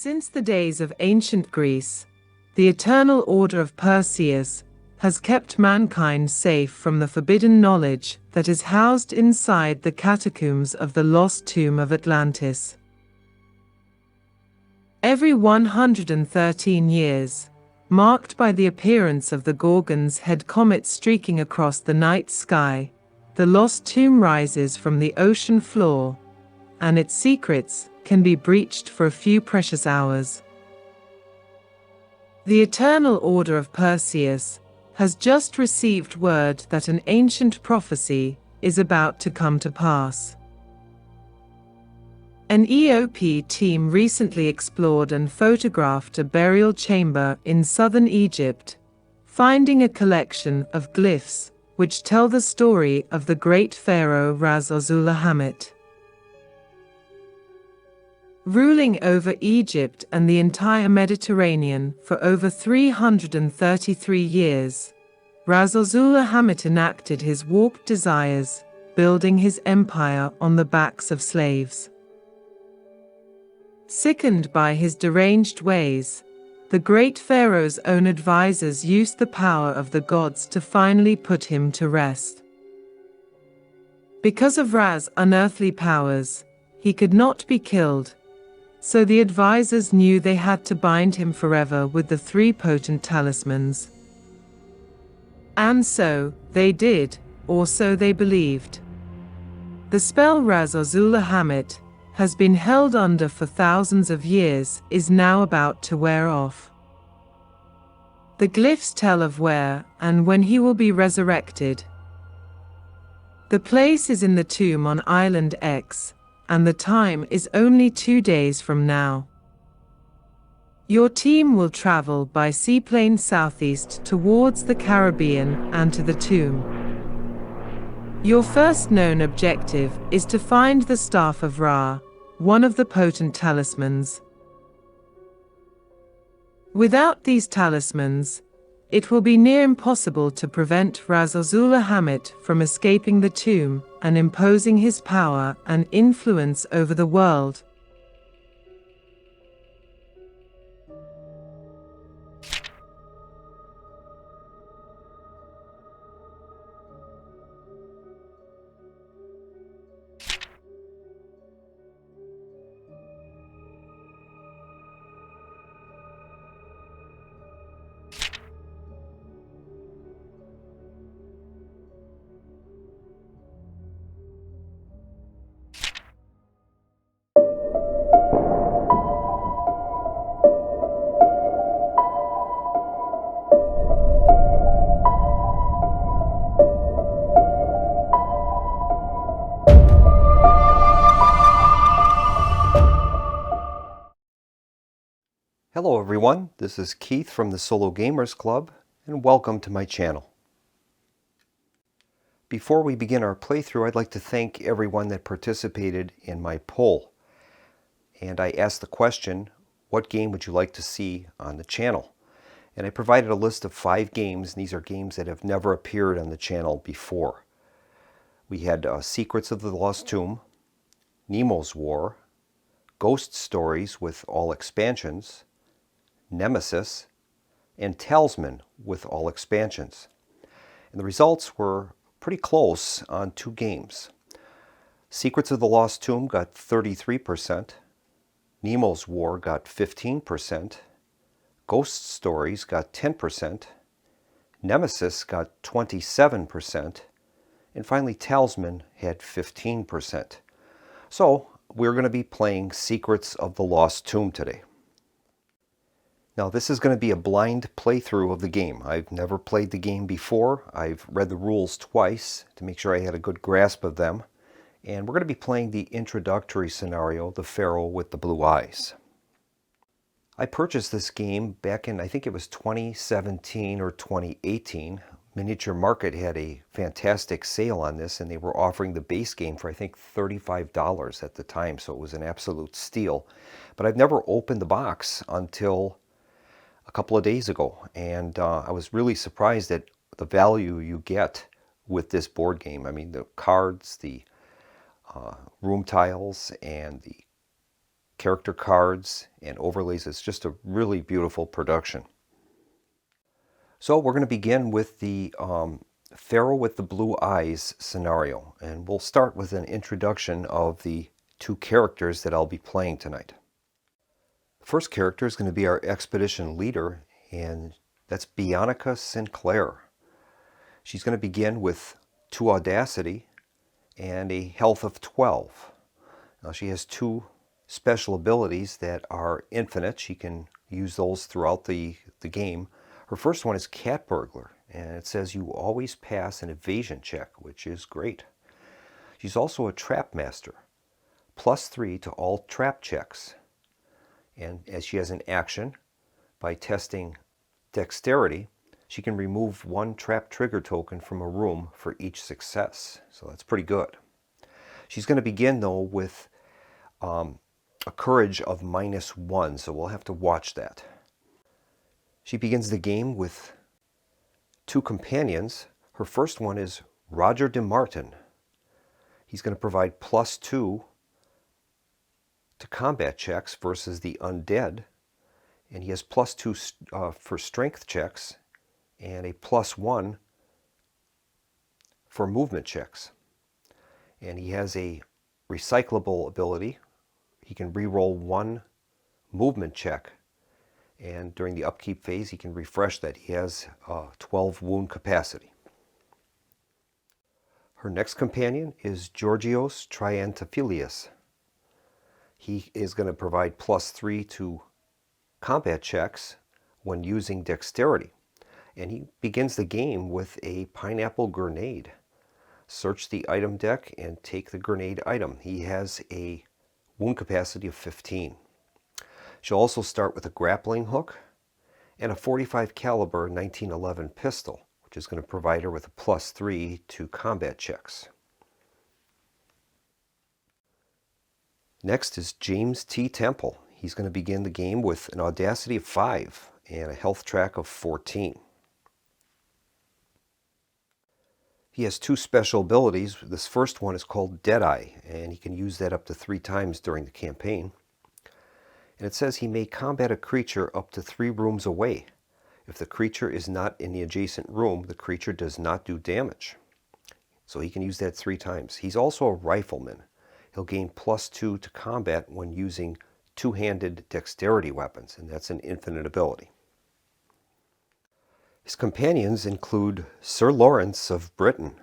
Since the days of ancient Greece, the eternal order of Perseus has kept mankind safe from the forbidden knowledge that is housed inside the catacombs of the lost tomb of Atlantis. Every 113 years, marked by the appearance of the Gorgon's head comet streaking across the night sky, the lost tomb rises from the ocean floor, and its secrets can be breached for a few precious hours. The Eternal Order of Perseus has just received word that an ancient prophecy is about to come to pass. An EOP team recently explored and photographed a burial chamber in southern Egypt, finding a collection of glyphs which tell the story of the great Pharaoh Rhaz Azul'ahamet. Ruling over Egypt and the entire Mediterranean for over 333 years, Rhaz Azul'ahamet enacted his warped desires, building his empire on the backs of slaves. Sickened by his deranged ways, the great Pharaoh's own advisors used the power of the gods to finally put him to rest. Because of Rhaz's unearthly powers, he could not be killed, so the advisors knew they had to bind him forever with the three potent talismans. And so they did, or so they believed. The spell Rhaz Azul'ahamet has been held under for thousands of years is now about to wear off. The glyphs tell of where and when he will be resurrected. The place is in the tomb on Island X, and the time is only 2 days from now. Your team will travel by seaplane southeast towards the Caribbean and to the tomb. Your first known objective is to find the Staff of Ra, one of the potent talismans. Without these talismans, it will be near impossible to prevent Rhaz Azul'ahamet from escaping the tomb and imposing his power and influence over the world. Hello everyone, this is Keith from the Solo Gamers Club, and welcome to my channel. Before we begin our playthrough, I'd like to thank everyone that participated in my poll. And I asked the question, what game would you like to see on the channel? And I provided a list of 5 games, and these are games that have never appeared on the channel before. We had Secrets of the Lost Tomb, Nemo's War, Ghost Stories with all expansions, Nemesis, and Talisman with all expansions. And the results were pretty close on 2 games. Secrets of the Lost Tomb got 33%, Nemo's War got 15%, Ghost Stories got 10%, Nemesis got 27%, and finally Talisman had 15%. So we're going to be playing Secrets of the Lost Tomb today. Now this is going to be a blind playthrough of the game. I've never played the game before. I've read the rules twice to make sure I had a good grasp of them. And we're going to be playing the introductory scenario, the Pharaoh with the Blue Eyes. I purchased this game back in, I think it was 2017 or 2018. Miniature Market had a fantastic sale on this, and they were offering the base game for I think $35 at the time, so it was an absolute steal. But I've never opened the box until a couple of days ago, and I was really surprised at the value you get with this board game. I mean, the cards, the room tiles, and the character cards and overlays. It's just a really beautiful production. So we're going to begin with the Pharaoh with the Blue Eyes scenario, and we'll start with an introduction of the two characters that I'll be playing tonight. The first character is going to be our expedition leader, and that's Bianca Sinclair. She's going to begin with 2 audacity and a health of 12. Now she has 2 special abilities that are infinite. She can use those throughout the game. Her first one is Cat Burglar, and it says you always pass an evasion check, which is great. She's also a Trap Master, +3 to all trap checks. And as she has an action, by testing dexterity, she can remove 1 trap trigger token from a room for each success. So that's pretty good. She's going to begin though with a courage of -1, so we'll have to watch that. She begins the game with 2 companions. Her first one is Roger de Martin. He's going to provide +2 to combat checks versus the undead, and he has +2 for strength checks and a +1 for movement checks. And he has a recyclable ability. He can re-roll 1 movement check, and during the upkeep phase he can refresh that. He has 12 wound capacity. Her next companion is Georgios Triantaphilius. He is going to provide +3 to combat checks when using dexterity. And he begins the game with a pineapple grenade. Search the item deck and take the grenade item. He has a wound capacity of 15. She'll also start with a grappling hook and a .45 caliber 1911 pistol, which is going to provide her with a +3 to combat checks. Next is James T. Temple. He's going to begin the game with an audacity of 5 and a health track of 14. He has 2 special abilities. This first one is called Deadeye, and he can use that up to 3 times during the campaign. And it says he may combat a creature up to 3 rooms away. If the creature is not in the adjacent room, the creature does not do damage. So he can use that 3 times. He's also a rifleman. He'll gain +2 to combat when using 2-handed dexterity weapons, and that's an infinite ability. His companions include Sir Lawrence of Britain.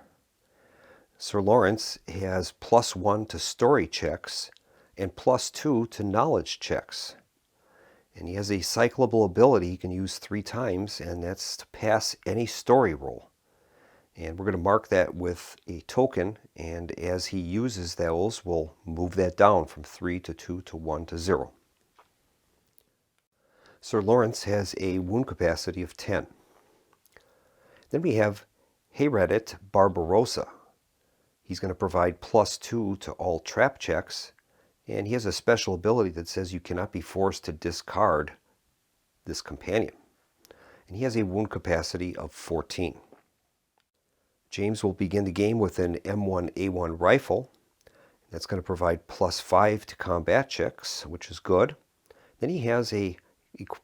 Sir Lawrence has +1 to story checks and +2 to knowledge checks. And he has a cyclable ability he can use 3 times, and that's to pass any story roll. And we're going to mark that with a token, and as he uses those, we'll move that down from 3 to 2 to 1 to 0. Sir Lawrence has a wound capacity of 10. Then we have Hayreddit Barbarossa. He's going to provide +2 to all trap checks, and he has a special ability that says you cannot be forced to discard this companion. And he has a wound capacity of 14. James will begin the game with an M1A1 rifle. That's going to provide +5 to combat checks, which is good. Then he has a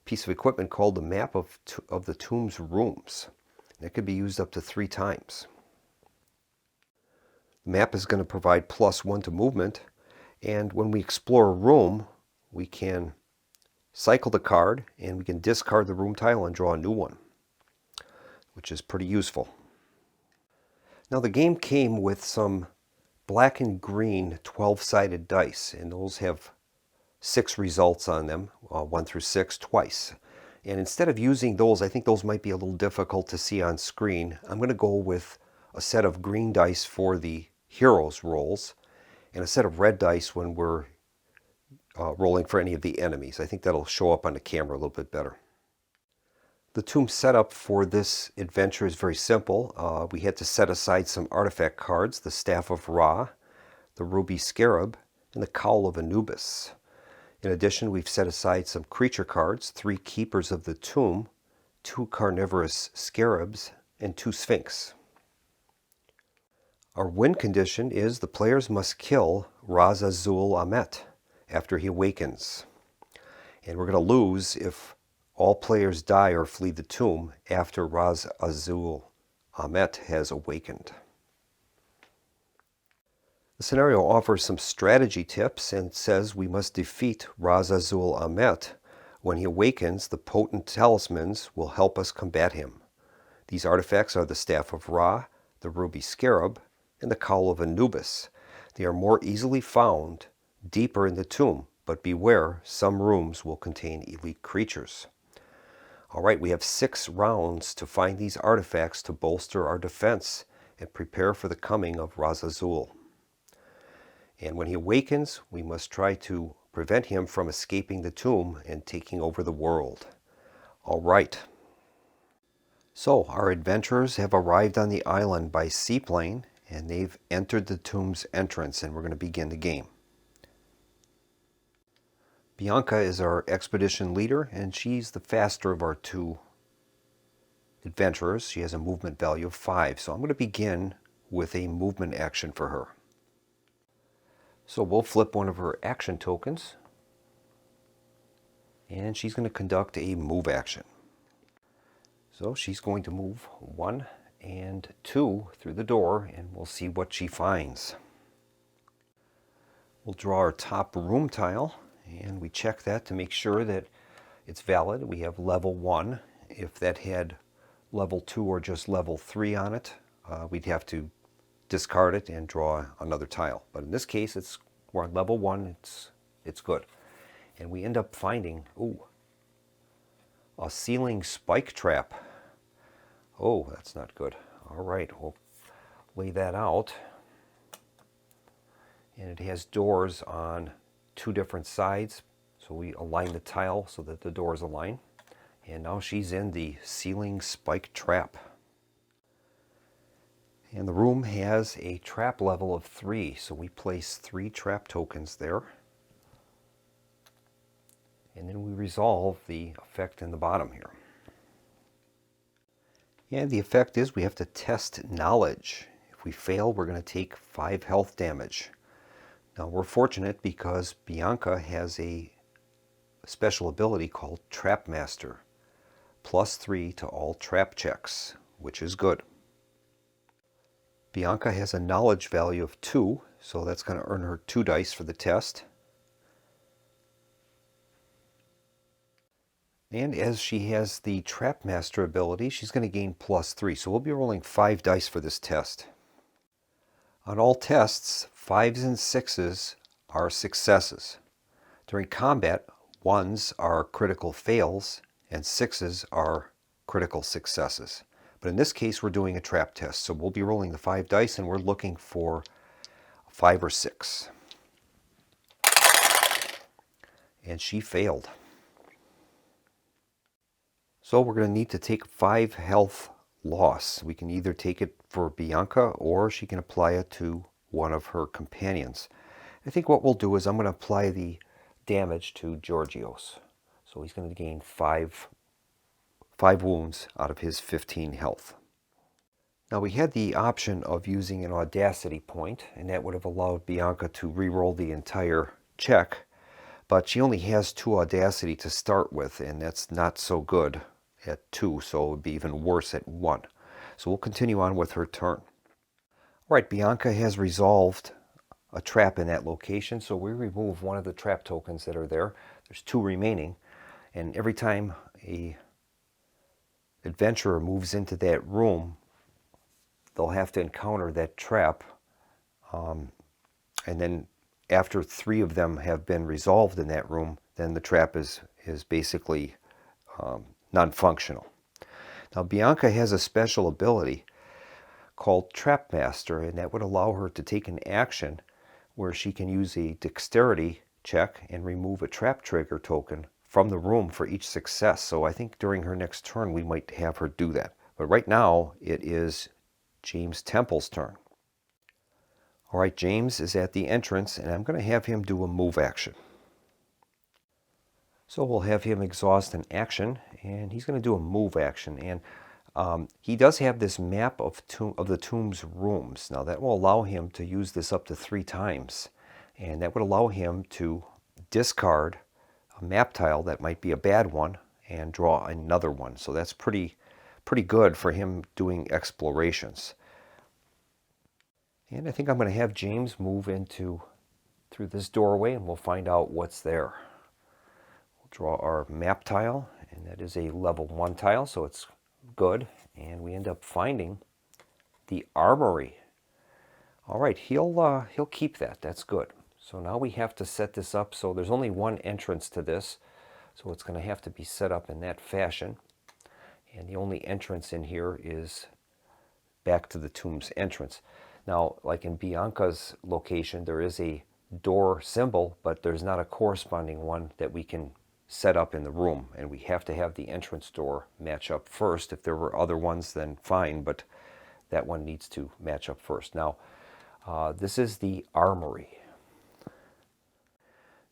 piece of equipment called the Map of the Tomb's Rooms. That could be used up to 3 times. The map is going to provide +1 to movement, and when we explore a room, we can cycle the card, and we can discard the room tile and draw a new one, which is pretty useful. Now the game came with some black and green 12-sided dice, and those have 6 results on them, 1 through 6 twice. And instead of using those, I think those might be a little difficult to see on screen. I'm going to go with a set of green dice for the heroes rolls and a set of red dice when we're rolling for any of the enemies. I think that'll show up on the camera a little bit better. The tomb setup for this adventure is very simple. We had to set aside some artifact cards, the Staff of Ra, the Ruby Scarab, and the Cowl of Anubis. In addition, we've set aside some creature cards, 3 Keepers of the Tomb, 2 Carnivorous Scarabs, and 2 Sphinx. Our win condition is the players must kill Rhaz Azul'ahamet. after he awakens. And we're going to lose if all players die or flee the tomb after Rhaz Azul'ahamet has awakened. The scenario offers some strategy tips and says we must defeat Rhaz Azul'ahamet. When he awakens, the potent talismans will help us combat him. These artifacts are the Staff of Ra, the Ruby Scarab, and the Cowl of Anubis. They are more easily found deeper in the tomb, but beware, some rooms will contain elite creatures. All right, we have 6 rounds to find these artifacts to bolster our defense and prepare for the coming of Rhaz Azul. And when he awakens, we must try to prevent him from escaping the tomb and taking over the world. All right. So our adventurers have arrived on the island by seaplane, and they've entered the tomb's entrance, and we're going to begin the game. Bianca is our expedition leader, and she's the faster of our 2 adventurers. She has a movement value of 5, so I'm going to begin with a movement action for her. So we'll flip one of her action tokens, and she's going to conduct a move action. So she's going to move 1 and 2 through the door, and we'll see what she finds. We'll draw our top room tile, and we check that to make sure that it's valid. We have level 1. If that had level 2 or just level 3 on it, we'd have to discard it and draw another tile. But in this case, we're on level 1. It's good. And we end up finding a ceiling spike trap. Oh, that's not good. All right, we'll lay that out. And it has doors on 2 different sides, so we align the tile so that the doors align. And now she's in the ceiling spike trap. And the room has a trap level of 3, so we place 3 trap tokens there. And then we resolve the effect in the bottom here. And the effect is we have to test knowledge. If we fail, we're going to take 5 health damage. Now we're fortunate because Bianca has a special ability called Trap Master. +3 to all trap checks, which is good. Bianca has a knowledge value of 2, so that's going to earn her 2 dice for the test. And as she has the Trap Master ability, she's going to gain +3, so we'll be rolling 5 dice for this test. On all tests, 5s and 6s are successes. During combat, 1s are critical fails, and 6s are critical successes. But in this case, we're doing a trap test, so we'll be rolling the 5 dice, and we're looking for 5 or 6. And she failed. So we're going to need to take 5 health loss. We can either take it for Bianca, or she can apply it to one of her companions. I think what we'll do is I'm going to apply the damage to Georgios. So he's going to gain 5 wounds out of his 15 health. Now we had the option of using an audacity point, and that would have allowed Bianca to re-roll the entire check, but she only has 2 audacity to start with, and that's not so good at 2, so it would be even worse at 1. So we'll continue on with her turn. All right, Bianca has resolved a trap in that location, so we remove one of the trap tokens that are there. There's 2 remaining, and every time a adventurer moves into that room, they'll have to encounter that trap, and then after 3 of them have been resolved in that room, then the trap is basically non-functional. Now Bianca has a special ability called Trap Master, and that would allow her to take an action where she can use a dexterity check and remove a trap trigger token from the room for each success. So I think during her next turn we might have her do that. But right now it is James Temple's turn. All right, James is at the entrance, and I'm going to have him do a move action. So we'll have him exhaust an action, and he's going to do a move action. And he does have this map of the tomb's rooms. Now that will allow him to use this up to 3 times, and that would allow him to discard a map tile that might be a bad one and draw another one. So that's pretty good for him doing explorations. And I think I'm going to have James move through this doorway and we'll find out what's there. We'll draw our map tile, and that is a level 1 tile, so it's good. And we end up finding the armory. All right, he'll keep that. That's good. So now we have to set this up. So there's only one entrance to this, so it's going to have to be set up in that fashion. And the only entrance in here is back to the tomb's entrance. Now, like in Bianca's location, there is a door symbol, but there's not a corresponding one that we can set up in the room. And we have to have the entrance door match up first. If there were other ones, then fine, but that one needs to match up first. Now, this is the armory.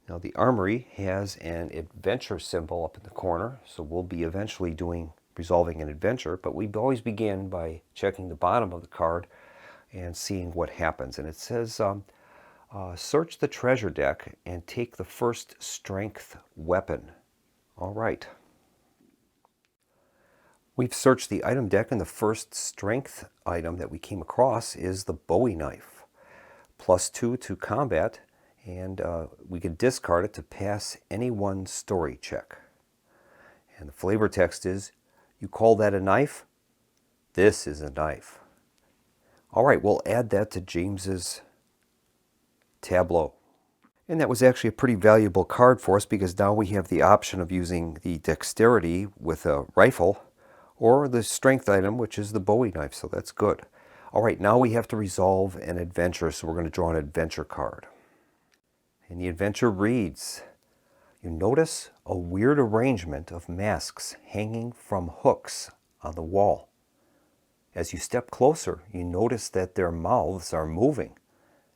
Now, the armory has an adventure symbol up in the corner, so we'll be eventually resolving an adventure, but we always begin by checking the bottom of the card and seeing what happens. And it says, search the treasure deck and take the first strength weapon. All right. We've searched the item deck, and the first strength item that we came across is the Bowie knife. +2 to combat, and we can discard it to pass any one story check. And the flavor text is, you call that a knife? This is a knife. All right, we'll add that to James's tableau. And that was actually a pretty valuable card for us, because now we have the option of using the dexterity with a rifle or the strength item, which is the Bowie knife, so that's good. All right, now we have to resolve an adventure, so we're going to draw an adventure card. And the adventure reads, you notice a weird arrangement of masks hanging from hooks on the wall. As you step closer, you notice that their mouths are moving,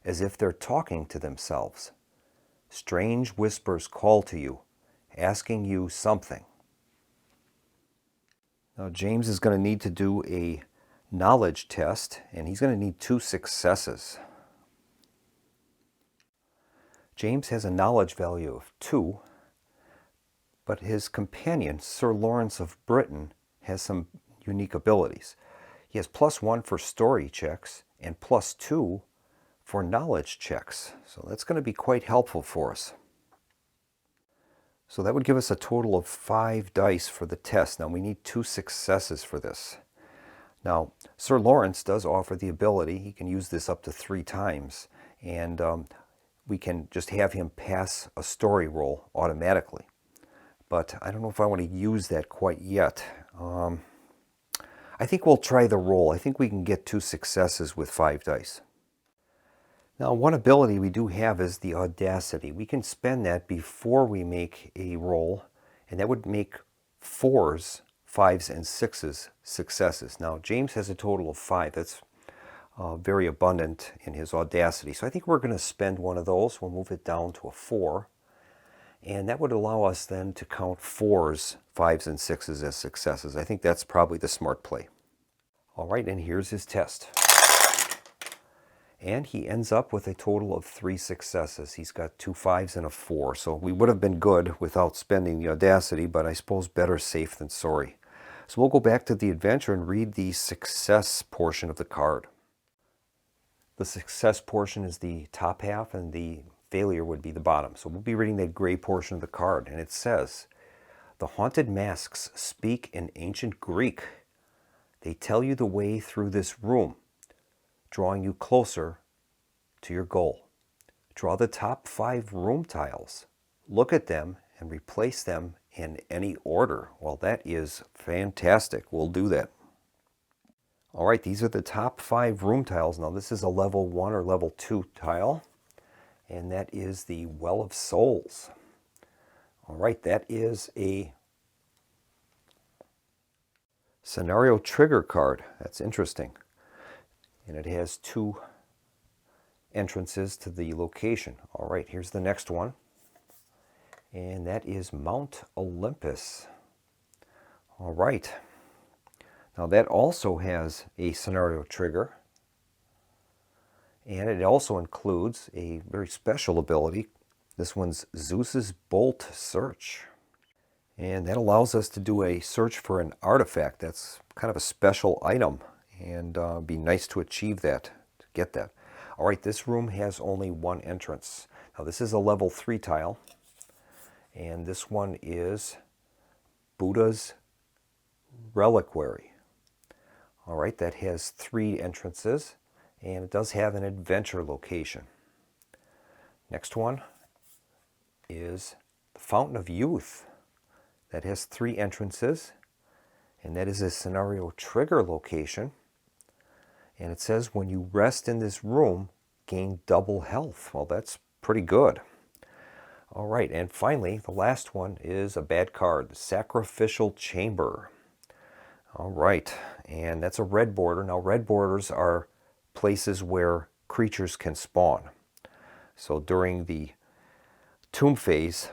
as if they're talking to themselves. Strange whispers call to you, asking you something. Now, James is going to need to do a knowledge test, and he's going to need 2 successes. James has a knowledge value of 2, but his companion, Sir Lawrence of Britain, has some unique abilities. He has +1 for story checks and +2 for knowledge checks. So that's going to be quite helpful for us. So that would give us a total of 5 dice for the test. Now we need 2 successes for this. Now, Sir Lawrence does offer the ability, he can use this up to 3 times, and we can just have him pass a story roll automatically. But I don't know if I want to use that quite yet. I think we'll try the roll. I think we can get 2 successes with 5 dice. Now, one ability we do have is the audacity. We can spend that before we make a roll, and that would make 4s, 5s, and 6s successes. Now, James has a total of 5. That's very abundant in his audacity. So I think we're going to spend one of those. We'll move it down to a 4. And that would allow us then to count 4s, 5s, and 6s as successes. I think that's probably the smart play. All right, and here's his test. And he ends up with a total of 3 successes. He's got 2 5s and a 4. So we would have been good without spending the audacity, but I suppose better safe than sorry. So we'll go back to the adventure and read the success portion of the card. The success portion is the top half, and the failure would be the bottom. So we'll be reading that gray portion of the card, and it says, the haunted masks speak in ancient Greek. They tell you the way through this room, drawing you closer to your goal. Draw the top 5 room tiles. Look at them and replace them in any order. Well, that is fantastic. We'll do that. All right, these are the top 5 room tiles. Now, this is a level 1 or level 2 tile, and that is the Well of Souls. All right, that is a scenario trigger card. That's interesting. And it has 2 entrances to the location. All right, here's the next one. And that is Mount Olympus. All right. Now that also has a scenario trigger. And it also includes a very special ability This one's Zeus's Bolt Search. And that allows us to do a search for an artifact. That's kind of a special item, and be nice to achieve that, to get that. All right, this room has only one entrance. Now this is a level 3 tile, and this one is Buddha's Reliquary. All right, that has 3 entrances, and it does have an adventure location. Next one is the Fountain of Youth. That has 3 entrances, and that is a scenario trigger location. And it says when you rest in this room, gain double health. Well, that's pretty good. All right, and finally, the last one is a bad card, the Sacrificial Chamber. All right, and that's a red border. Now, red borders are places where creatures can spawn. So during the tomb phase,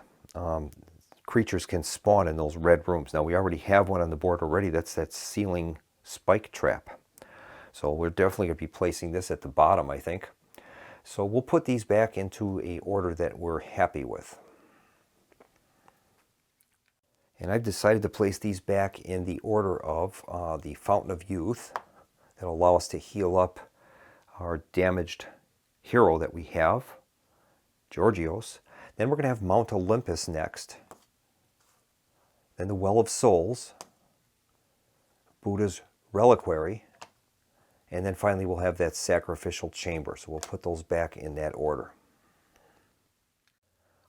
creatures can spawn in those red rooms. Now, we already have one on the board already. That's that ceiling spike trap. So we're definitely going to be placing this at the bottom, I think. So we'll put these back into a order that we're happy with. And I've decided to place these back in the order of the Fountain of Youth. That'll allow us to heal up our damaged hero that we have, Georgios. Then we're going to have Mount Olympus next. Then the Well of Souls, Buddha's Reliquary, and then finally we'll have that Sacrificial Chamber. So we'll put those back in that order.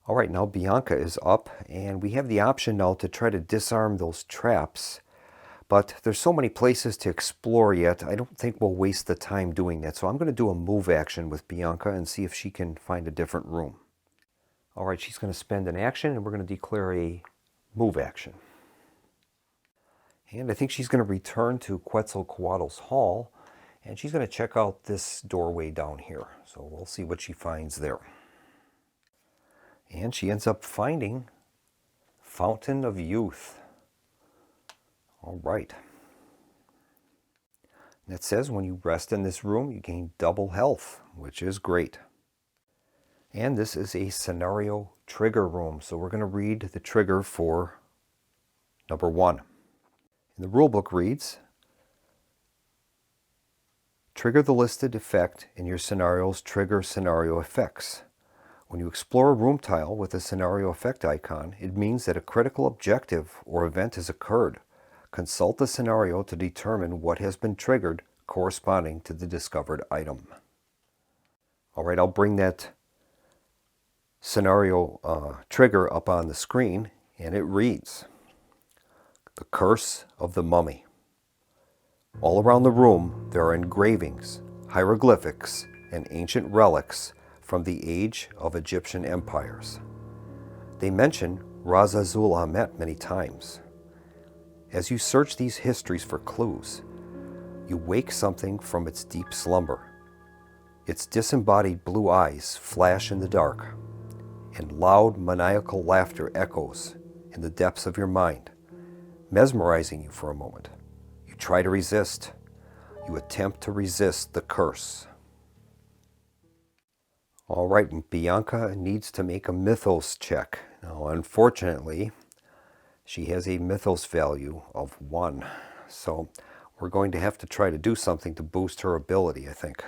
All right, now Bianca is up, and we have the option now to try to disarm those traps. But there's so many places to explore yet, I don't think we'll waste the time doing that. So I'm going to do a move action with Bianca and see if she can find a different room. All right, she's going to spend an action, and we're going to declare a move action. And I think she's going to return to Quetzalcoatl's Hall, and she's going to check out this doorway down here. So we'll see what she finds there. And she ends up finding Fountain of Youth. All right. And it says when you rest in this room, you gain double health, which is great. And this is a scenario trigger room. So we're going to read the trigger for number 1. And the rulebook reads, trigger the listed effect in your scenario's trigger scenario effects. When you explore a room tile with a scenario effect icon, it means that a critical objective or event has occurred. Consult the scenario to determine what has been triggered corresponding to the discovered item. All right, I'll bring that scenario trigger up on the screen, and it reads, The Curse of the Mummy. All around the room there are engravings, hieroglyphics, and ancient relics from the age of Egyptian empires. They mention Rhaz Azul'ahamet many times. As you search these histories for clues, you wake something from its deep slumber. Its disembodied blue eyes flash in the dark, and loud maniacal laughter echoes in the depths of your mind, mesmerizing you for a moment. You try to resist. You attempt to resist the curse. All right, Bianca needs to make a mythos check. Now, unfortunately, she has a mythos value of 1. So we're going to have to try to do something to boost her ability, I think.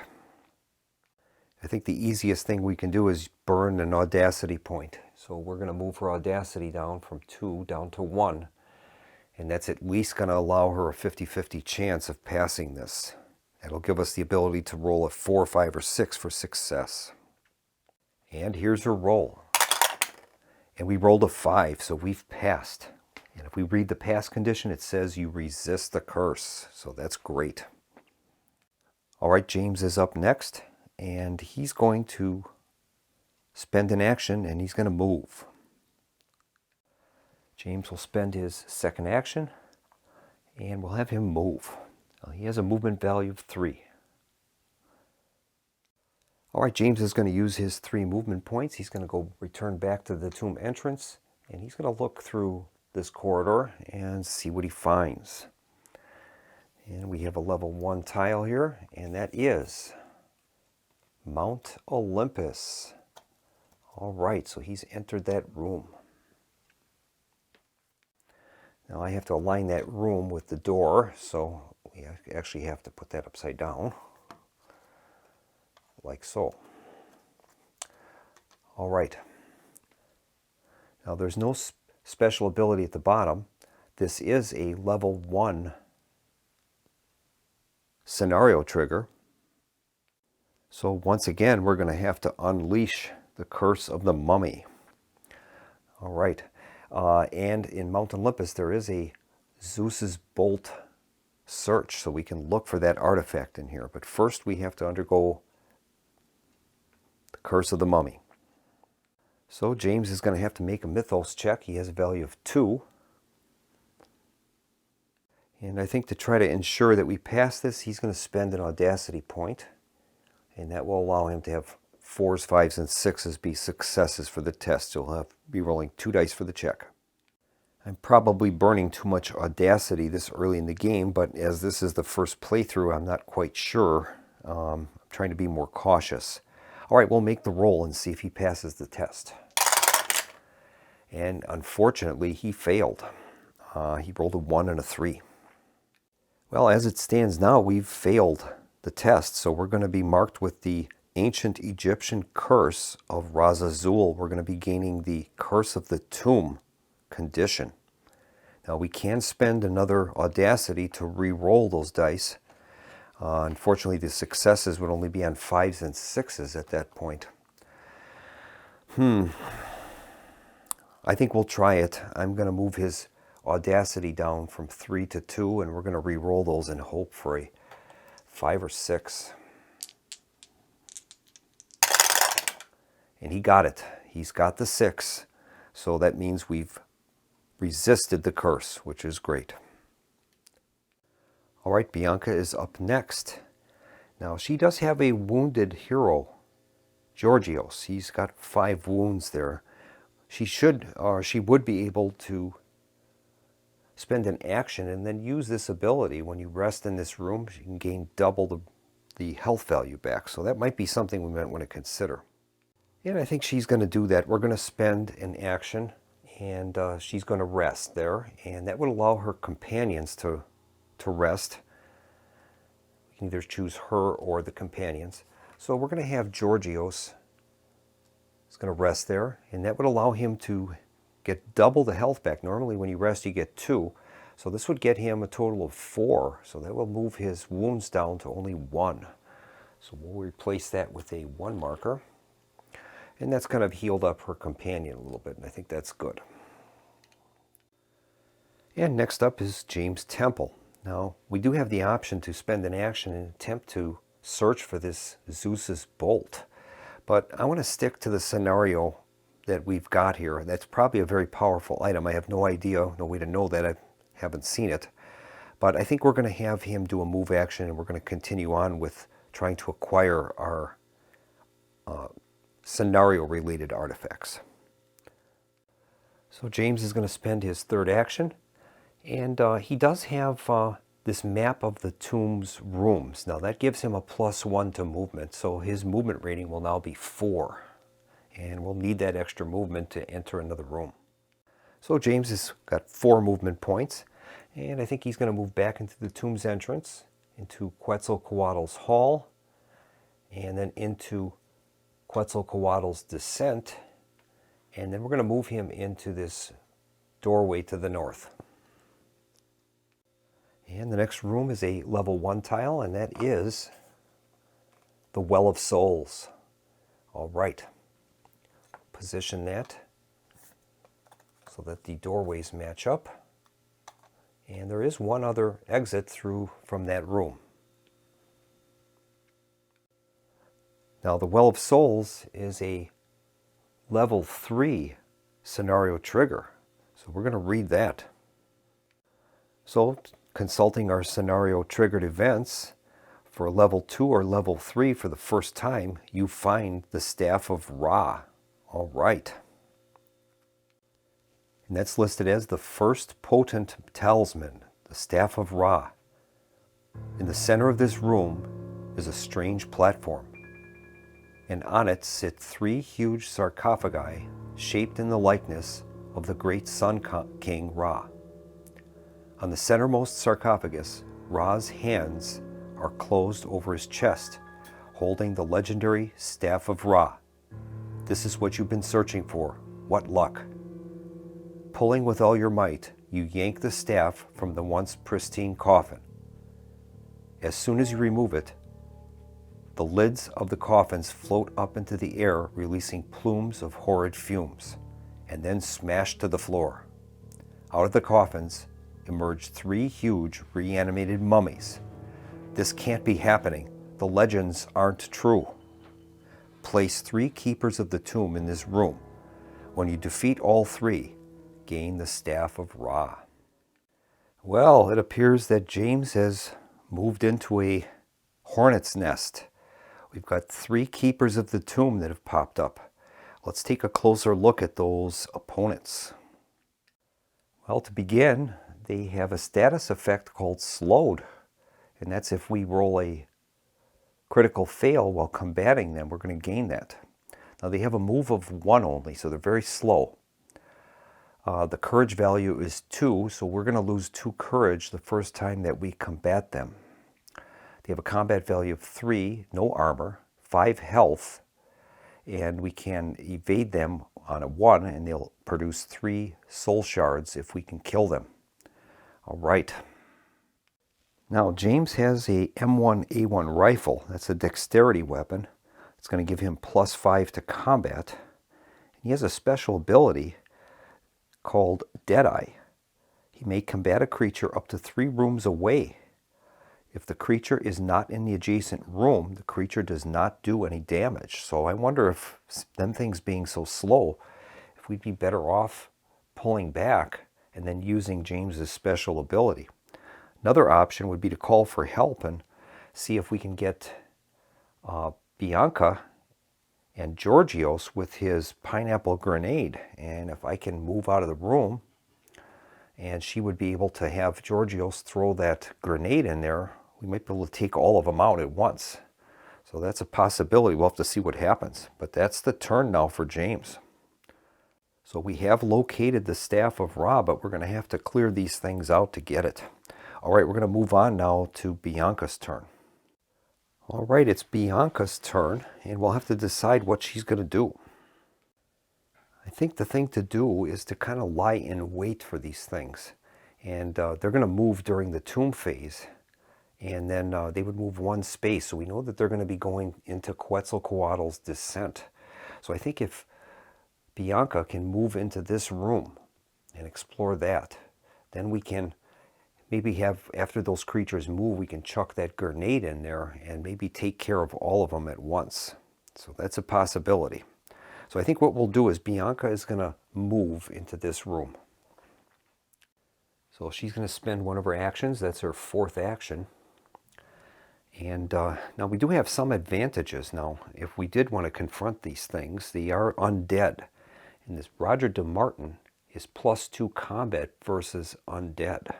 I think the easiest thing we can do is burn an audacity point. So we're going to move her audacity down from 2 down to 1. And that's at least going to allow her a 50-50 chance of passing this. That'll give us the ability to roll a 4, 5, or 6 for success. And here's her roll. And we rolled a 5, so we've passed. And if we read the pass condition, it says you resist the curse. So that's great. All right, James is up next, and he's going to spend an action, and he's going to move. James will spend his second action, and we'll have him move. He has a movement value of 3. All right, James is going to use his 3 movement points. He's going to go return back to the tomb entrance, and he's going to look through this corridor and see what he finds. And we have a level 1 tile here, and that is Mount Olympus. All right, so he's entered that room. Now I have to align that room with the door, so we actually have to put that upside down, like so. All right. Now there's no special ability at the bottom. This is a level 1 scenario trigger. So once again, we're going to have to unleash the curse of the mummy. All right. And in Mount Olympus, there is a Zeus's bolt search, so we can look for that artifact in here. But first, we have to undergo the curse of the mummy. So James is going to have to make a mythos check. He has a value of 2. And I think to try to ensure that we pass this, he's going to spend an audacity point. And that will allow him to have 4s, 5s, and 6s be successes for the test. So he'll be rolling 2 dice for the check. I'm probably burning too much audacity this early in the game, but as this is the first playthrough, I'm not quite sure. I'm trying to be more cautious. All right, we'll make the roll and see if he passes the test. And unfortunately, he failed. He rolled a 1 and a 3. Well, as it stands now, we've failed the test, so we're going to be marked with the ancient Egyptian curse of Rhaz Azul. We're going to be gaining the curse of the tomb condition. Now we can spend another audacity to re-roll those dice. Unfortunately, the successes would only be on 5s and 6s at that point. I think we'll try it. I'm going to move his audacity down from 3 to 2, and we're going to re-roll those and hope for a 5 or 6. And he got it. He's got the 6. So that means we've resisted the curse, which is great. All right, Bianca is up next. Now, she does have a wounded hero, Georgios. He's got 5 wounds there. She would be able to spend an action and then use this ability. When you rest in this room, she can gain double the health value back. So that might be something we might want to consider. And I think she's going to do that. We're going to spend an action, and she's going to rest there. And that would allow her companions to rest. We can either choose her or the companions. So we're going to have Georgios. He's going to rest there, and that would allow him to get double the health back. Normally when you rest, you get 2. So this would get him a total of 4. So that will move his wounds down to only 1. So we'll replace that with a 1 marker. And that's kind of healed up her companion a little bit, and I think that's good. And next up is James Temple. Now, we do have the option to spend an action and attempt to search for this Zeus's bolt. But I want to stick to the scenario that we've got here. That's probably a very powerful item. I have no idea, no way to know that. I haven't seen it. But I think we're going to have him do a move action, and we're going to continue on with trying to acquire our scenario-related artifacts. So James is going to spend his 3rd action, and he does have this map of the tomb's rooms. Now that gives him a +1 to movement, so his movement rating will now be 4. And we'll need that extra movement to enter another room. So James has got 4 movement points, and I think he's going to move back into the tomb's entrance, into Quetzalcoatl's hall, and then into Quetzalcoatl's descent, and then we're going to move him into this doorway to the north. And the next room is a level 1 tile, and that is the Well of Souls. All right. Position that so that the doorways match up. And there is one other exit through from that room. Now the Well of Souls is a level 3 scenario trigger. So we're going to read that. So consulting our scenario triggered events, for level 2 or level 3 for the first time, you find the Staff of Ra. All right. And that's listed as the first potent talisman, the Staff of Ra. In the center of this room is a strange platform. and on it sit 3 huge sarcophagi shaped in the likeness of the great Sun King Ra. On the centermost sarcophagus, Ra's hands are closed over his chest, holding the legendary Staff of Ra. This is what you've been searching for. What luck! Pulling with all your might, you yank the staff from the once pristine coffin. As soon as you remove it, the lids of the coffins float up into the air, releasing plumes of horrid fumes, and then smash to the floor. Out of the coffins emerge 3 huge reanimated mummies. This can't be happening. The legends aren't true. Place 3 keepers of the tomb in this room. When you defeat all 3, gain the Staff of Ra. Well, it appears that James has moved into a hornet's nest. We've got 3 keepers of the tomb that have popped up. Let's take a closer look at those opponents. Well, to begin, they have a status effect called slowed, and that's if we roll a critical fail while combating them, we're going to gain that. Now they have a move of 1 only, so they're very slow. The courage value is 2, so we're going to lose 2 courage the first time that we combat them. They have a combat value of 3, no armor, 5 health, and we can evade them on a 1, and they'll produce 3 soul shards if we can kill them. All right. Now James has a M1A1 rifle. That's a dexterity weapon. It's going to give him +5 to combat. He has a special ability called Deadeye. He may combat a creature up to 3 rooms away. If the creature is not in the adjacent room, the creature does not do any damage. So I wonder if them things being so slow, if we'd be better off pulling back and then using James's special ability. Another option would be to call for help and see if we can get Bianca and Georgios with his pineapple grenade. And if I can move out of the room, and she would be able to have Georgios throw that grenade in there, we might be able to take all of them out at once. So that's a possibility. We'll have to see what happens. But that's the turn now for James. So we have located the Staff of Ra, but we're going to have to clear these things out to get it. All right, we're going to move on now to Bianca's turn. All right, it's Bianca's turn, and we'll have to decide what she's going to do. I think the thing to do is to kind of lie in wait for these things. And they're going to move during the tomb phase. And then they would move 1 space. So we know that they're going to be going into Quetzalcoatl's descent. So I think if Bianca can move into this room and explore that, then we can maybe have, after those creatures move, we can chuck that grenade in there and maybe take care of all of them at once. So that's a possibility. So I think what we'll do is Bianca is going to move into this room. So she's going to spend one of her actions. That's her 4th action. And now we do have some advantages. Now, if we did want to confront these things, they are undead. And this Roger DeMartin is +2 combat versus undead.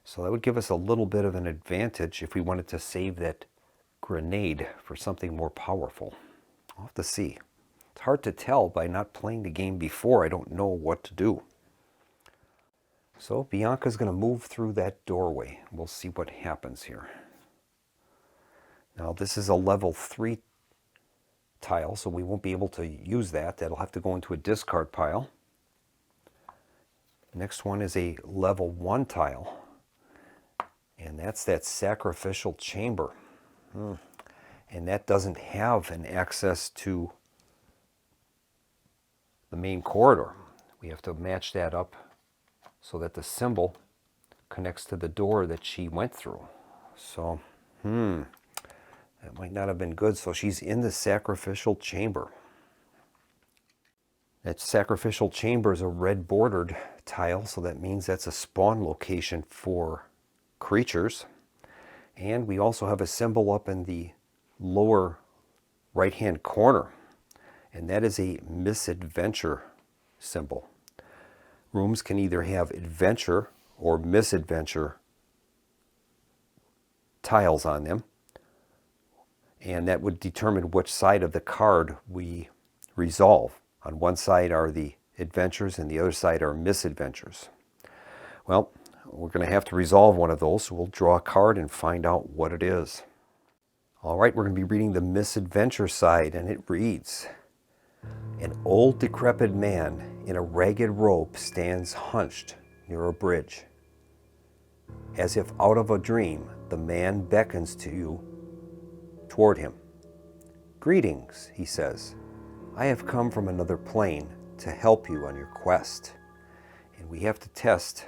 So that would give us a little bit of an advantage if we wanted to save that grenade for something more powerful. I'll have to see. It's hard to tell by not playing the game before. I don't know what to do. So Bianca's going to move through that doorway. We'll see what happens here. Now this is a level 3 tile, so we won't be able to use that. That'll have to go into a discard pile. Next one is a level 1 tile. And that's that sacrificial chamber. And that doesn't have an access to the main corridor. We have to match that up so that the symbol connects to the door that she went through. So, that might not have been good. So she's in the sacrificial chamber. That sacrificial chamber is a red bordered tile, so that means that's a spawn location for creatures. And we also have a symbol up in the lower right hand corner, and that is a misadventure symbol. Rooms can either have adventure or misadventure tiles on them, And that would determine which side of the card we resolve. On one side are the adventures and the other side are misadventures. Well, we're going to have to resolve one of those, so we'll draw a card and find out what it is. All right, we're going to be reading the misadventure side, and it reads, "An old decrepit man in a ragged robe stands hunched near a bridge. As if out of a dream, the man beckons to you toward him. 'Greetings,' he says. 'I have come from another plane to help you on your quest.'" And we have to test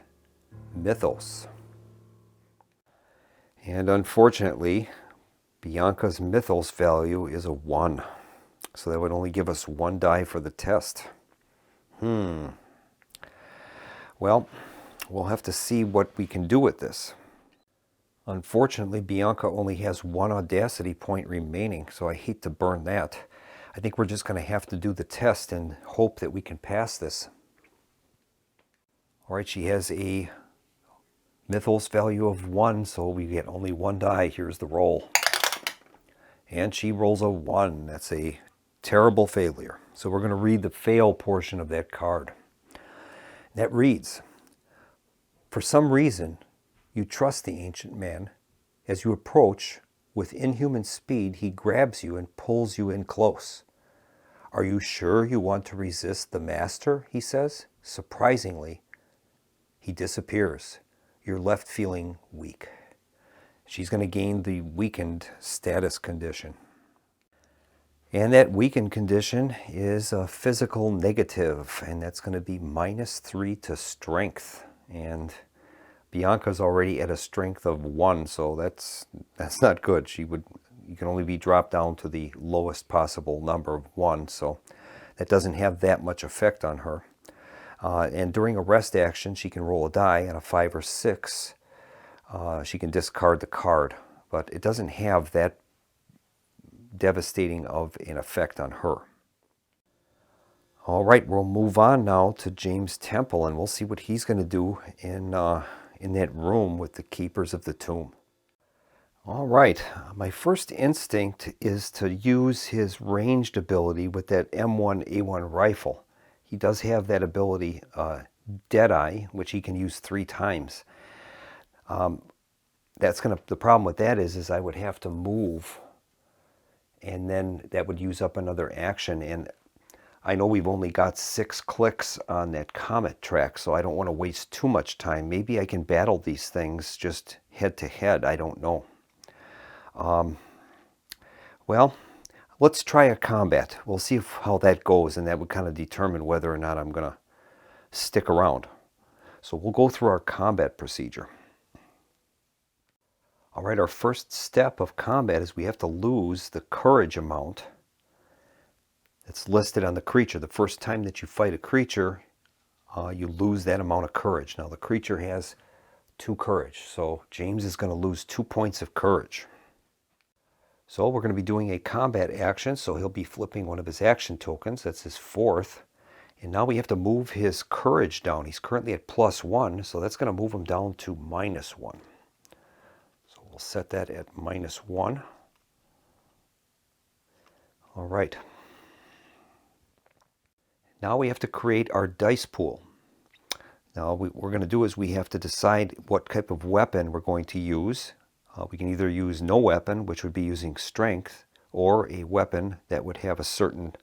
mythos. And unfortunately, Bianca's mythos value is a 1. So that would only give us 1 die for the test. Well, we'll have to see what we can do with this. Unfortunately, Bianca only has 1 audacity point remaining, so I hate to burn that. I think we're just going to have to do the test and hope that we can pass this. All right, she has a mythos value of 1, so we get only 1 die. Here's the roll. And she rolls a 1. That's a terrible failure. So we're going to read the fail portion of that card. That reads, "For some reason, you trust the ancient man. As you approach, with inhuman speed, he grabs you and pulls you in close. 'Are you sure you want to resist the master?' he says. Surprisingly, he disappears. You're left feeling weak." She's going to gain the weakened status condition. And that weakened condition is a physical negative, and that's going to be -3 to strength. And Bianca's already at a strength of 1, so that's not good. You can only be dropped down to the lowest possible number of 1, so that doesn't have that much effect on her. And during a rest action, she can roll a die, and a 5 or 6, she can discard the card, but it doesn't have that devastating of an effect on her. All right, we'll move on now to James Temple, and we'll see what he's going to do in that room with the Keepers of the Tomb. All right, my first instinct is to use his ranged ability with that M1A1 rifle. He does have that ability, Deadeye, which he can use 3 times. The problem with that is I would have to move, and then that would use up another action. And I know we've only got 6 clicks on that comet track, so I don't want to waste too much time. Maybe I can battle these things just head to head. I don't know. Well, let's try a combat. We'll see how that goes, and that would kind of determine whether or not I'm going to stick around. So we'll go through our combat procedure. All right, our first step of combat is we have to lose the courage amount that's listed on the creature. The first time that you fight a creature, you lose that amount of courage. Now, the creature has 2 courage, so James is going to lose 2 points of courage. So we're going to be doing a combat action, so he'll be flipping one of his action tokens. That's his 4th. And now we have to move his courage down. He's currently at +1, so that's going to move him down to -1. So we'll set that at -1. All right. Now we have to create our dice pool. Now what we're going to do is we have to decide what type of weapon we're going to use. We can either use no weapon, which would be using strength, or a weapon that would have a certain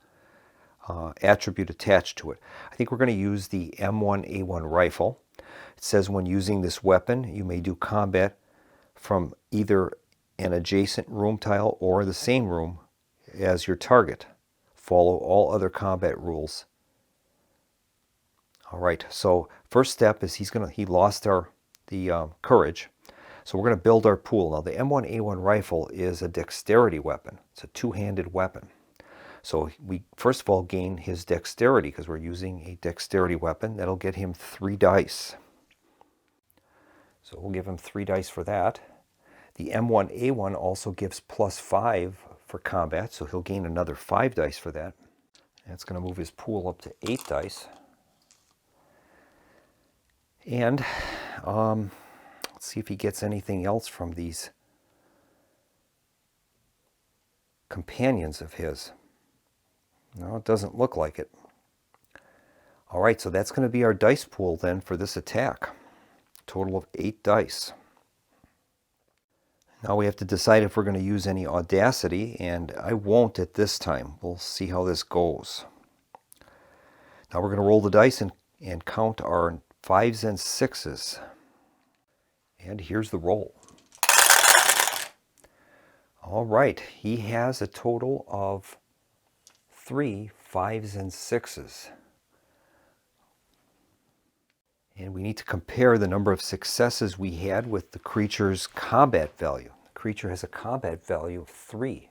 attribute attached to it. I think we're going to use the M1A1 rifle. It says when using this weapon, you may do combat from either an adjacent room tile or the same room as your target. Follow all other combat rules. All right, so first step is he lost the courage. So we're going to build our pool. Now the M1A1 rifle is a dexterity weapon. It's a 2-handed weapon. So we first of all gain his dexterity because we're using a dexterity weapon. That'll get him 3 dice. So we'll give him 3 dice for that. The M1A1 also gives +5 for combat, so he'll gain another 5 dice for that. That's going to move his pool up to 8 dice. And let's see if he gets anything else from these companions of his. No, it doesn't look like it. All right, so that's going to be our dice pool then for this attack. Total of 8 dice. Now we have to decide if we're going to use any audacity, and I won't at this time. We'll see how this goes. Now we're going to roll the dice and count our 5s and 6s. And here's the roll. All right, he has a total of 3 5s and 6s. And we need to compare the number of successes we had with the creature's combat value. The creature has a combat value of 3.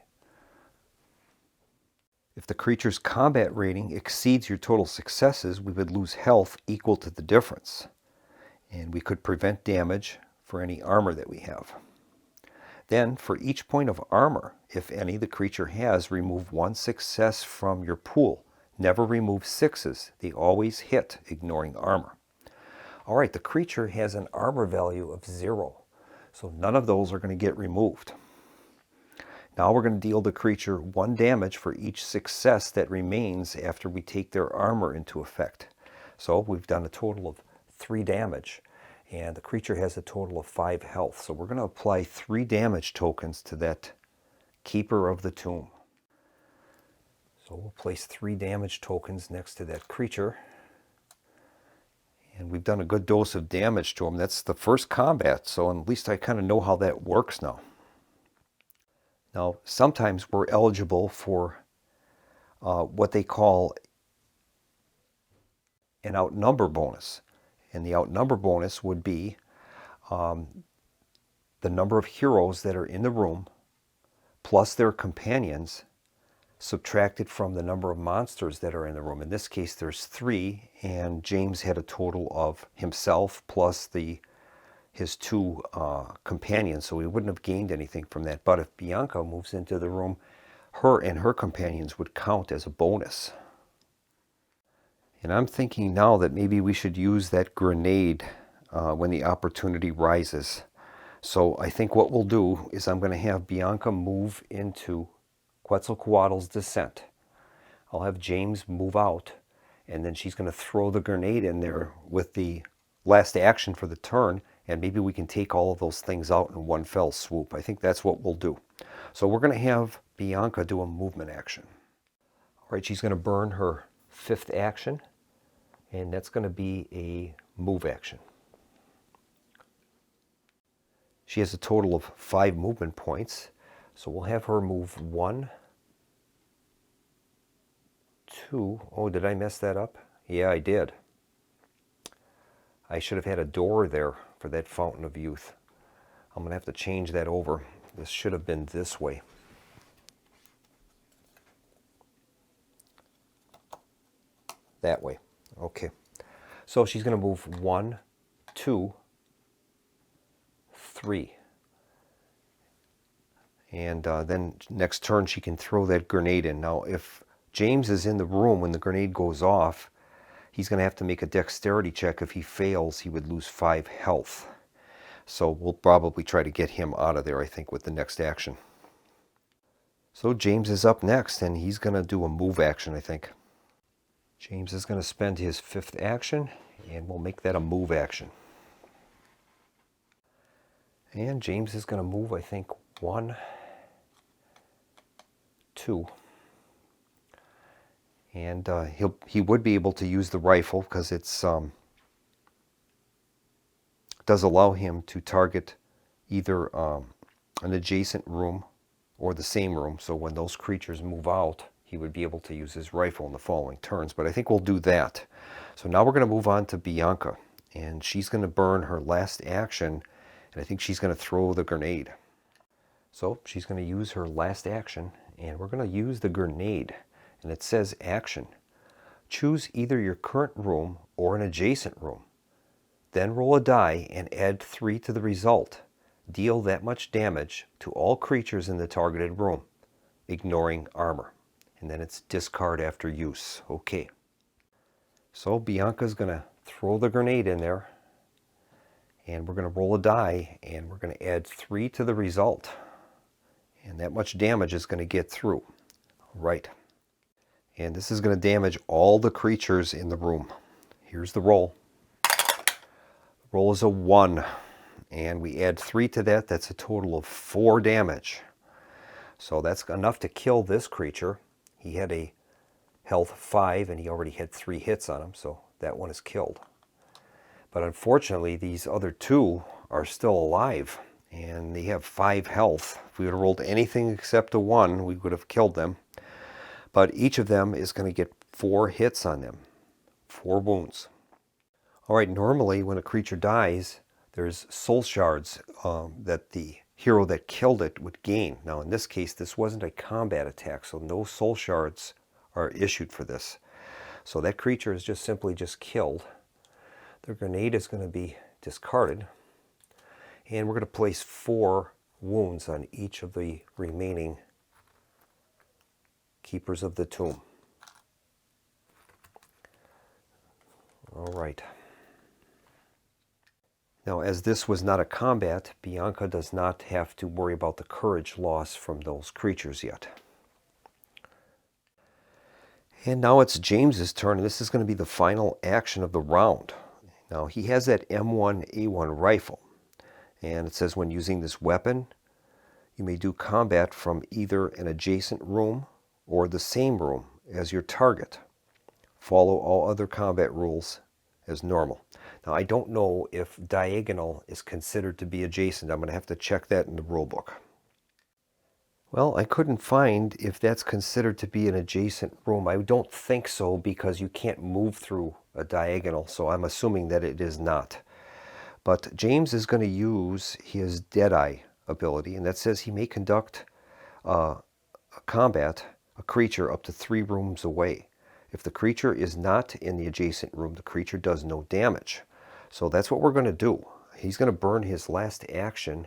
If the creature's combat rating exceeds your total successes, we would lose health equal to the difference. And we could prevent damage for any armor that we have. Then, for each point of armor, if any, the creature has, remove 1 success from your pool. Never remove 6s. They always hit, ignoring armor. All right, the creature has an armor value of 0, so none of those are going to get removed. Now we're going to deal the creature 1 damage for each success that remains after we take their armor into effect. So we've done a total of 3 damage, and the creature has a total of 5 health. So we're going to apply 3 damage tokens to that Keeper of the Tomb. So we'll place 3 damage tokens next to that creature. And we've done a good dose of damage to him. That's the first combat, so at least I kind of know how that works now. Now, sometimes we're eligible for what they call an outnumber bonus. And the outnumber bonus would be the number of heroes that are in the room plus their companions subtracted from the number of monsters that are in the room. In this case, there's 3, and James had a total of himself plus his 2 companions, so he wouldn't have gained anything from that. But if Bianca moves into the room, her and her companions would count as a bonus. And I'm thinking now that maybe we should use that grenade when the opportunity rises. So I think what we'll do is I'm going to have Bianca move into Quetzalcoatl's descent. I'll have James move out, and then she's going to throw the grenade in there with the last action for the turn, and maybe we can take all of those things out in one fell swoop. I think that's what we'll do. So we're going to have Bianca do a movement action. All right, she's going to burn her 5th action, and that's going to be a move action. She has a total of 5 movement points, so we'll have her move 1, 2. Oh, did I mess that up? Yeah, I did. I should have had a door there for that Fountain of Youth. I'm going to have to change that over. This should have been this way. That way. Okay. So she's going to move 1, 2, 3. And then next turn she can throw that grenade in. Now if James is in the room when the grenade goes off, he's going to have to make a dexterity check. If he fails, he would lose 5 health. So we'll probably try to get him out of there, I think, with the next action. So James is up next, and he's going to do a move action, I think. James is going to spend his 5th action, and we'll make that a move action. And James is going to move, I think, 1, 2. And he would be able to use the rifle because it's does allow him to target either an adjacent room or the same room. So when those creatures move out, he would be able to use his rifle in the following turns. But I think we'll do that. So now we're going to move on to Bianca, and she's going to burn her last action, and I think she's going to throw the grenade. So she's going to use her last action, and we're going to use the grenade. And it says action. Choose either your current room or an adjacent room. Then roll a die and add 3 to the result. Deal that much damage to all creatures in the targeted room, ignoring armor. And then it's discard after use. Okay. So Bianca's going to throw the grenade in there. And we're going to roll a die, and we're going to add 3 to the result. And that much damage is going to get through. Right. And this is going to damage all the creatures in the room. Here's the roll. Roll is a 1. And we add 3 to that. That's a total of 4 damage. So that's enough to kill this creature. He had a health 5 and he already had 3 hits on him. So that one is killed. But unfortunately, these other 2 are still alive. And they have 5 health. If we would have rolled anything except a 1, we would have killed them. But each of them is going to get 4 hits on them. 4 wounds. Alright, normally when a creature dies, there's soul shards that the hero that killed it would gain. Now in this case, this wasn't a combat attack, so no soul shards are issued for this. So that creature is just simply killed. The grenade is going to be discarded. And we're going to place 4 wounds on each of the remaining keepers of the tomb. All right. Now, as this was not a combat, Bianca does not have to worry about the courage loss from those creatures yet. And now it's James's turn, and this is going to be the final action of the round. Now, he has that M1A1 rifle, and it says when using this weapon, you may do combat from either an adjacent room or the same room as your target. Follow all other combat rules as normal. Now, I don't know if diagonal is considered to be adjacent. I'm going to have to check that in the rule book. Well, I couldn't find if that's considered to be an adjacent room. I don't think so because you can't move through a diagonal, so I'm assuming that it is not. But James is going to use his Deadeye ability, and that says he may conduct a combat a creature up to 3 rooms away. If the creature is not in the adjacent room, the creature does no damage. So that's what we're going to do. He's going to burn his last action,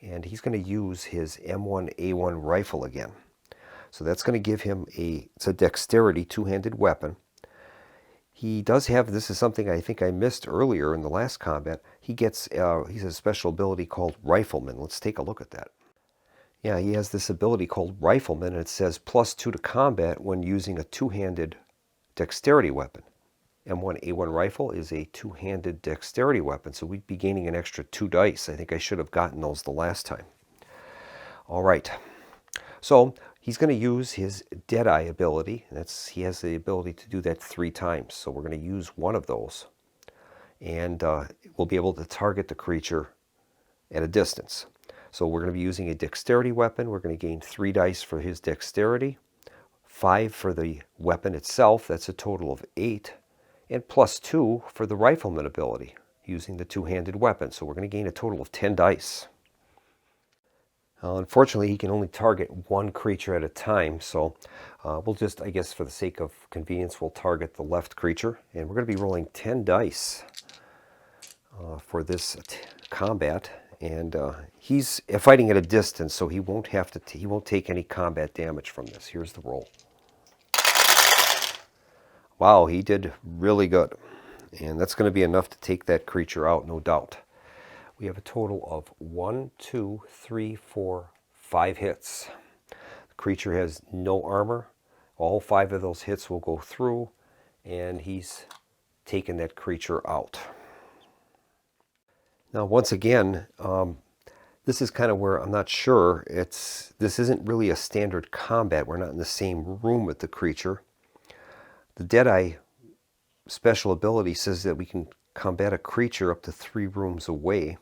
and he's going to use his M1A1 rifle again. So that's going to give him it's a dexterity 2-handed weapon. He does have, this is something I think I missed earlier in the last combat, he has a special ability called Rifleman. Let's take a look at that. Yeah, he has this ability called Rifleman, and it says +2 to combat when using a 2-handed dexterity weapon. M1A1 rifle is a 2-handed dexterity weapon, so we'd be gaining an extra 2 dice. I think I should have gotten those the last time. All right, so he's going to use his Deadeye ability. He has the ability to do that 3 times, so we're going to use one of those. And we'll be able to target the creature at a distance. So we're going to be using a dexterity weapon. We're going to gain 3 dice for his dexterity, 5 for the weapon itself. That's a total of 8. And +2 for the Rifleman ability, using the 2-handed weapon. So we're going to gain a total of 10 dice. Unfortunately, he can only target 1 creature at a time, so we'll just, I guess for the sake of convenience, we'll target the left creature. And we're going to be rolling 10 dice for this combat. And he's fighting at a distance, so he won't take any combat damage from this. Here's the roll. Wow, he did really good. And that's going to be enough to take that creature out, no doubt. We have a total of 1, 2, 3, 4, 5 hits. The creature has no armor. All 5 of those hits will go through, and he's taken that creature out. Now, once again, this is kind of where I'm not sure. This isn't really a standard combat. We're not in the same room with the creature. The Deadeye special ability says that we can combat a creature up to 3 rooms away,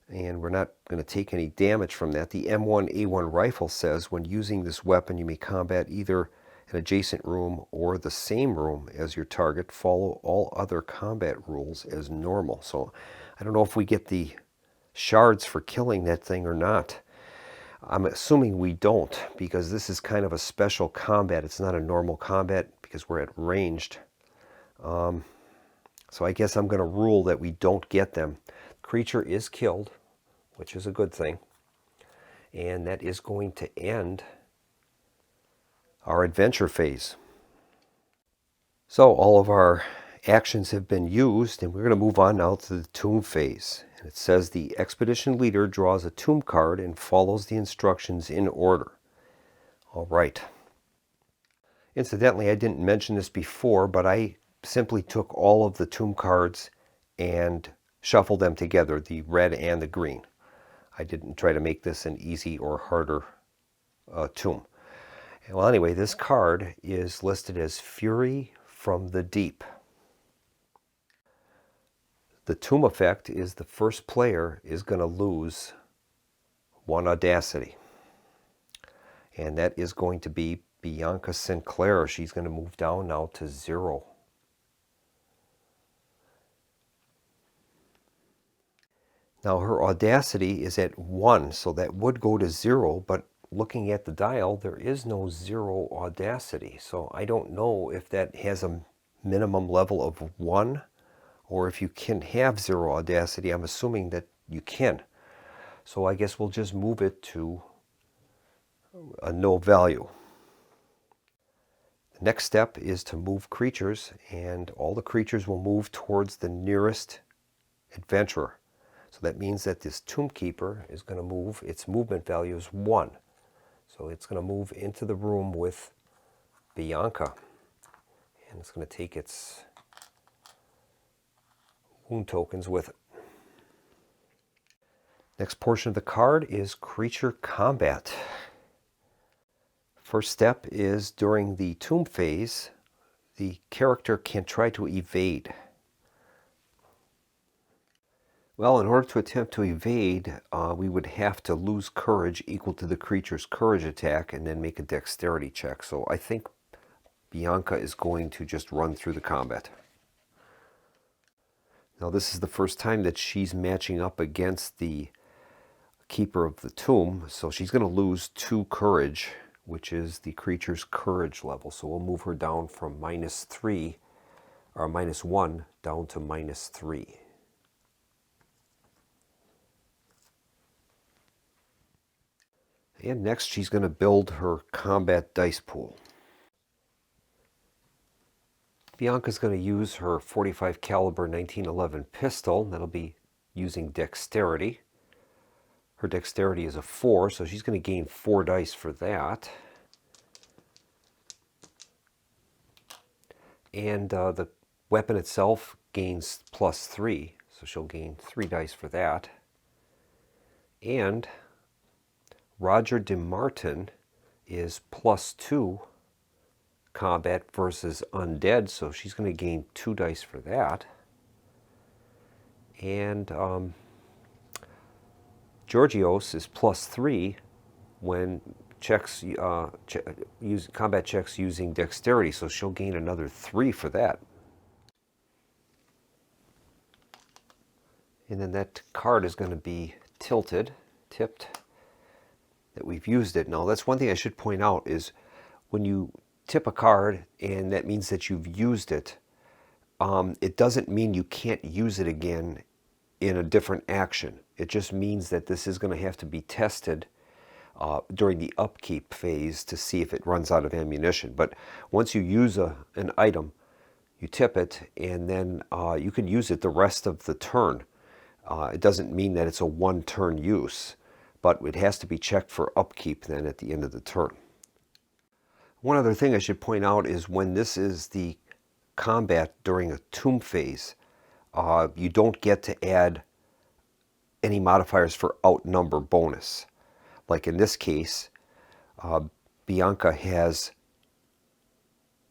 and we're not going to take any damage from that. The M1A1 rifle says when using this weapon, you may combat either an adjacent room or the same room as your target. Follow all other combat rules as normal. So I don't know if we get the shards for killing that thing or not. I'm assuming we don't, because this is kind of a special combat. It's not a normal combat because we're at ranged. So I guess I'm going to rule that we don't get them. The creature is killed, which is a good thing. And that is going to end our adventure phase. So all of our actions have been used, and we're going to move on now to the tomb phase. And it says the expedition leader draws a tomb card and follows the instructions in order. All right. Incidentally, I didn't mention this before, but I simply took all of the tomb cards and shuffled them together, the red and the green. I didn't try to make this an easy or harder tomb. Well, anyway, this card is listed as Fury from the Deep. The tomb effect is the first player is going to lose 1 audacity. And that is going to be Bianca Sinclair. She's going to move down now to 0. Now her audacity is at 1, so that would go to 0, but looking at the dial, there is no 0 audacity. So I don't know if that has a minimum level of 1, or if you can have 0 audacity. I'm assuming that you can. So I guess we'll just move it to a no value. The next step is to move creatures, and all the creatures will move towards the nearest adventurer. So that means that this tomb keeper is going to move, its movement value is 1. So it's going to move into the room with Bianca. And it's going to take its wound tokens with it. Next portion of the card is creature combat. First step is during the tomb phase, the character can try to evade. Well, in order to attempt to evade, we would have to lose courage equal to the creature's courage attack and then make a dexterity check. So I think Bianca is going to just run through the combat. Now this is the first time that she's matching up against the keeper of the tomb, so she's going to lose 2 courage, which is the creature's courage level. So we'll move her down from -3, or -1, down to -3. And next she's going to build her combat dice pool. Bianca's going to use her .45 caliber 1911 pistol. That'll be using dexterity. Her dexterity is a 4, so she's going to gain 4 dice for that. And the weapon itself gains +3, so she'll gain 3 dice for that. And Roger DeMartin is +2 combat versus undead, so she's going to gain 2 dice for that. And Georgios is +3 when checks combat checks using dexterity, so she'll gain another 3 for that. And then that card is going to be tipped, that we've used it. Now that's one thing I should point out is when you tip a card and that means that you've used it, it doesn't mean you can't use it again in a different action. It just means that this is going to have to be tested during the upkeep phase to see if it runs out of ammunition. But once you use an item, you tip it, and then you can use it the rest of the turn. It doesn't mean that it's a one-turn use, but it has to be checked for upkeep then at the end of the turn. One other thing I should point out is when this is the combat during a tomb phase, you don't get to add any modifiers for outnumber bonus. Like in this case, Bianca has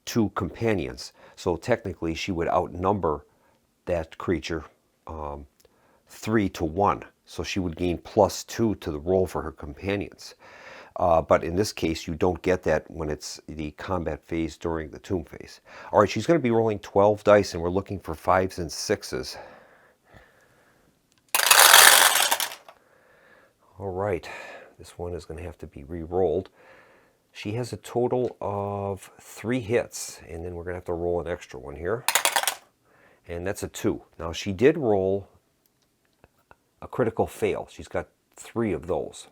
2 companions, so technically she would outnumber that creature 3 to 1, so she would gain +2 to the roll for her companions. But in this case, you don't get that when it's the combat phase during the tomb phase. All right, she's going to be rolling 12 dice, and we're looking for 5s and 6s. All right, this one is going to have to be re-rolled. She has a total of 3 hits, and then we're going to have to roll an extra one here. And that's a 2. Now, she did roll a critical fail. She's got 3 of those.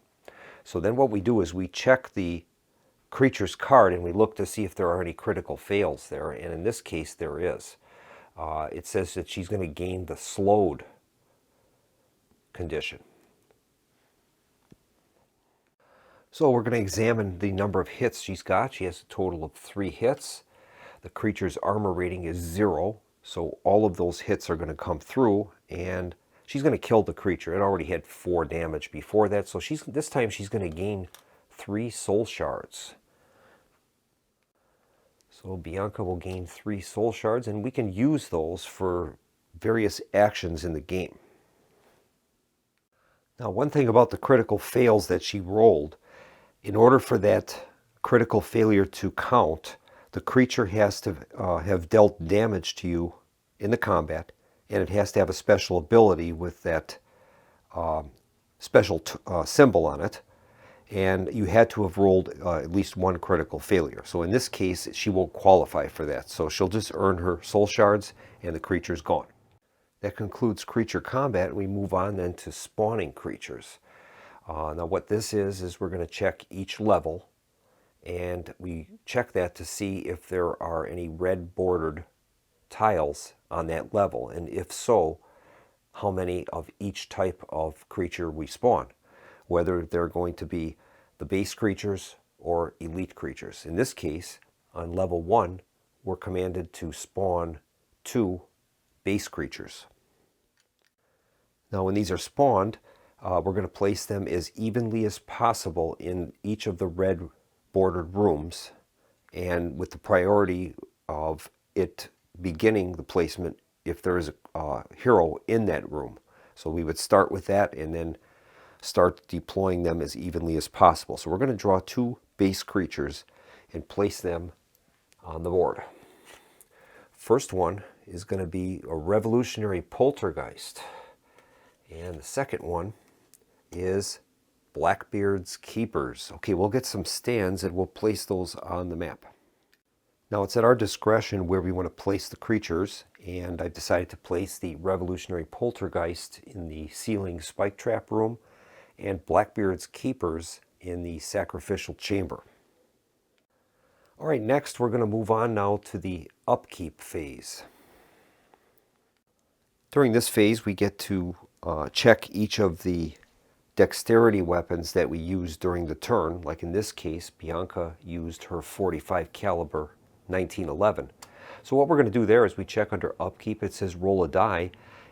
So then what we do is we check the creature's card and we look to see if there are any critical fails there. And in this case, there is. it says that she's going to gain the slowed condition. So we're going to examine the number of hits she's got. She has a total of 3 hits. The creature's armor rating is 0, so all of those hits are going to come through, and she's going to kill the creature. It already had 4 damage before that, so this time she's going to gain 3 soul shards. So Bianca will gain 3 soul shards, and we can use those for various actions in the game. Now, one thing about the critical fails that she rolled, in order for that critical failure to count, the creature has to have dealt damage to you in the combat, and it has to have a special ability with that special symbol on it, and you had to have rolled at least 1 critical failure. So in this case, she won't qualify for that. So she'll just earn her soul shards, and the creature's gone. That concludes creature combat. We move on then to spawning creatures. Now what this is we're going to check each level, and we check that to see if there are any red bordered tiles on that level, and if so, how many of each type of creature we spawn, whether they're going to be the base creatures or elite creatures. In this case, on level 1, we're commanded to spawn 2 base creatures. Now when these are spawned, we're going to place them as evenly as possible in each of the red bordered rooms, and with the priority of it beginning the placement if there is a hero in that room. So we would start with that and then start deploying them as evenly as possible. So we're going to draw 2 base creatures and place them on the board. First one is going to be a revolutionary poltergeist, and the second one is Blackbeard's Keepers. Okay, we'll get some stands and we'll place those on the map. Now it's at our discretion where we want to place the creatures, and I've decided to place the revolutionary poltergeist in the ceiling spike trap room and Blackbeard's Keepers in the sacrificial chamber. All right, next we're going to move on now to the upkeep phase. During this phase we get to check each of the dexterity weapons that we use during the turn. Like in this case, Bianca used her .45 caliber 1911. So what we're going to do there is we check under upkeep. It says roll a die,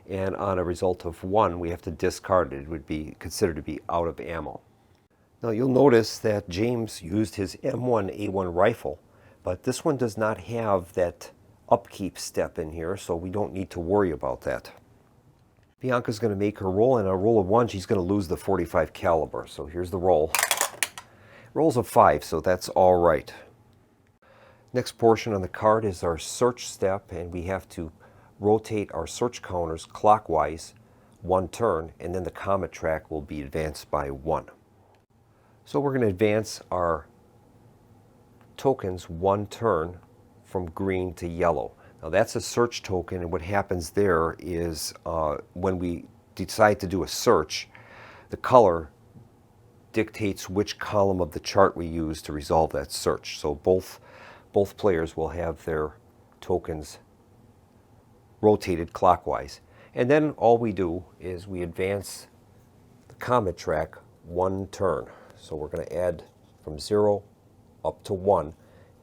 and on a result of 1 we have to discard it. It would be considered to be out of ammo. Now you'll notice that James used his M1A1 rifle, but this one does not have that upkeep step in here, so we don't need to worry about that. Bianca's going to make her roll, and on a roll of 1 she's going to lose the .45 caliber. So here's the roll. Rolls of 5, so that's all right. Next portion on the card is our search step, and we have to rotate our search counters clockwise 1 turn, and then the comet track will be advanced by 1. So we're going to advance our tokens 1 turn from green to yellow. Now that's a search token, and what happens there is when we decide to do a search, the color dictates which column of the chart we use to resolve that search. So both players will have their tokens rotated clockwise. And then all we do is we advance the comet track 1 turn. So we're going to add from 0 up to 1.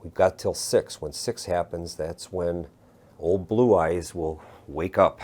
We've got till 6. When 6 happens, that's when old Blue Eyes will wake up.